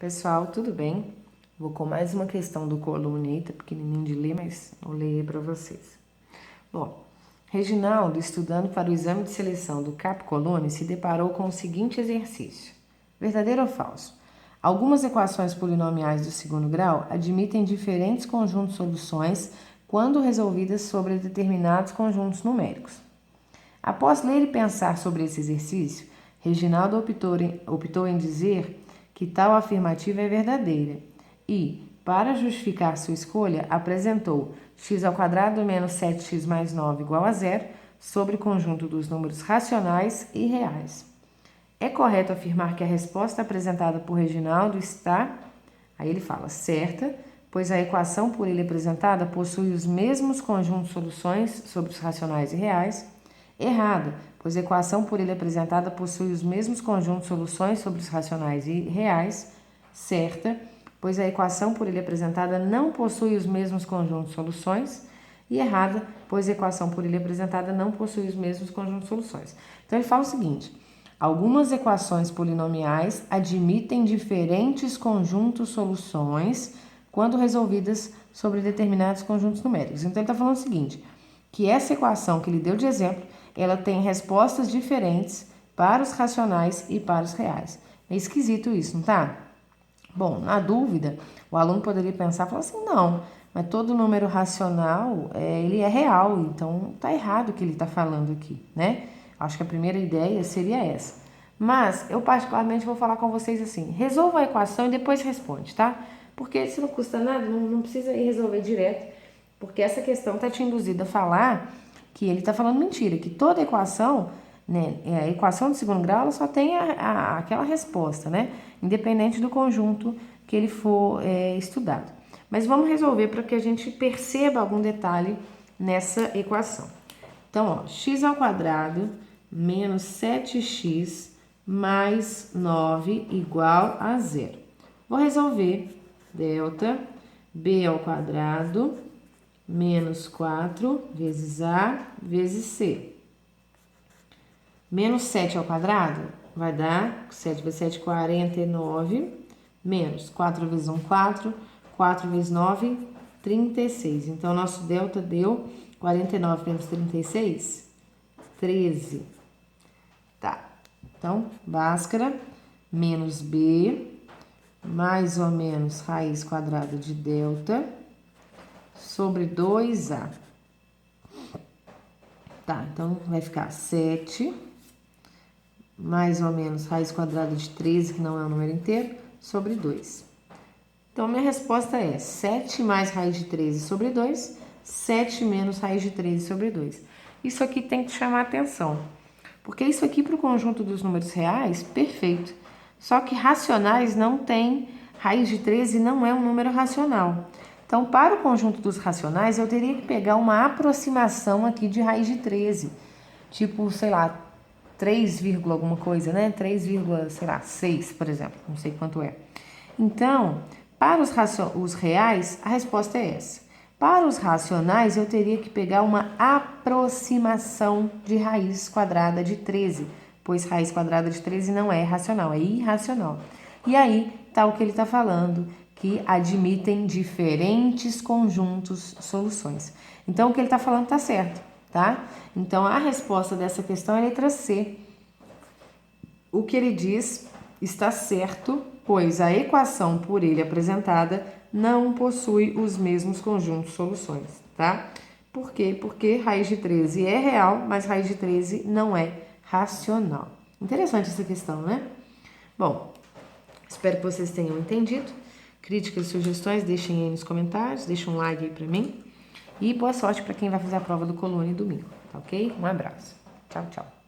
Pessoal, tudo bem? Vou com mais uma questão do Colune, tá pequenininho de ler, mas vou ler para vocês. Bom, Reginaldo, estudando para o exame de seleção do Cap Colune, se deparou com o seguinte exercício. Verdadeiro ou falso? Algumas equações polinomiais do segundo grau admitem diferentes conjuntos de soluções quando resolvidas sobre determinados conjuntos numéricos. Após ler e pensar sobre esse exercício, Reginaldo optou em dizer que tal afirmativa é verdadeira e, para justificar sua escolha, apresentou x² menos 7x mais 9 igual a zero sobre o conjunto dos números racionais e reais. É correto afirmar que a resposta apresentada por Reginaldo está, aí ele fala, certa, pois a equação por ele apresentada possui os mesmos conjuntos de soluções sobre os racionais e reais. Errada, pois a equação por ele apresentada possui os mesmos conjuntos de soluções sobre os racionais e reais. Certa, pois a equação por ele apresentada não possui os mesmos conjuntos de soluções. E errada, pois a equação por ele apresentada não possui os mesmos conjuntos de soluções. Então ele fala o seguinte: algumas equações polinomiais admitem diferentes conjuntos de soluções quando resolvidas sobre determinados conjuntos numéricos. Então ele está falando o seguinte, que essa equação que ele deu de exemplo, ela tem respostas diferentes para os racionais e para os reais. É esquisito isso, não tá? Bom, na dúvida, o aluno poderia pensar, falar assim, não, mas todo número racional, ele é real, então tá errado o que ele está falando aqui, né? Acho que a primeira ideia seria essa. Mas eu particularmente vou falar com vocês assim, resolva a equação e depois responde, tá? Porque se não custa nada, não precisa ir resolver direto, porque essa questão está te induzindo a falar que ele está falando mentira, que toda equação, né, a equação de segundo grau, ela só tem aquela resposta, né, independente do conjunto que ele for estudado. Mas vamos resolver para que a gente perceba algum detalhe nessa equação. Então, ó, x² menos 7x mais 9 igual a zero. Vou resolver delta b² menos 4 vezes A vezes C. Menos 7 ao quadrado vai dar 7 vezes 7, 49, menos 4 vezes 1, 4, 4 vezes 9, 36. Então, nosso delta deu 49 menos 36, 13. Tá, então, Bhaskara menos B, mais ou menos raiz quadrada de delta, sobre 2A. Tá, então vai ficar 7, mais ou menos raiz quadrada de 13, que não é um número inteiro, sobre 2. Então, minha resposta é 7 mais raiz de 13 sobre 2, 7 menos raiz de 13 sobre 2. Isso aqui tem que chamar atenção, porque isso aqui para o conjunto dos números reais, perfeito. Só que racionais não tem, raiz de 13 não é um número racional. Então, para o conjunto dos racionais, eu teria que pegar uma aproximação aqui de raiz de 13. Tipo, sei lá, 3, alguma coisa, né? 3,6, por exemplo. Não sei quanto é. Então, para os reais, a resposta é essa. Para os racionais, eu teria que pegar uma aproximação de raiz quadrada de 13, pois raiz quadrada de 13 não é racional, é irracional. E aí está o que ele está falando, que admitem diferentes conjuntos soluções. Então, o que ele está falando está certo, tá? Então, a resposta dessa questão é a letra C. O que ele diz está certo, pois a equação por ele apresentada não possui os mesmos conjuntos de soluções, tá? Por quê? Porque raiz de 13 é real, mas raiz de 13 não é racional. Interessante essa questão, né? Bom, espero que vocês tenham entendido. Críticas e sugestões, deixem aí nos comentários, deixem um like aí pra mim. E boa sorte para quem vai fazer a prova do Colune domingo, tá ok? Um abraço. Tchau, tchau.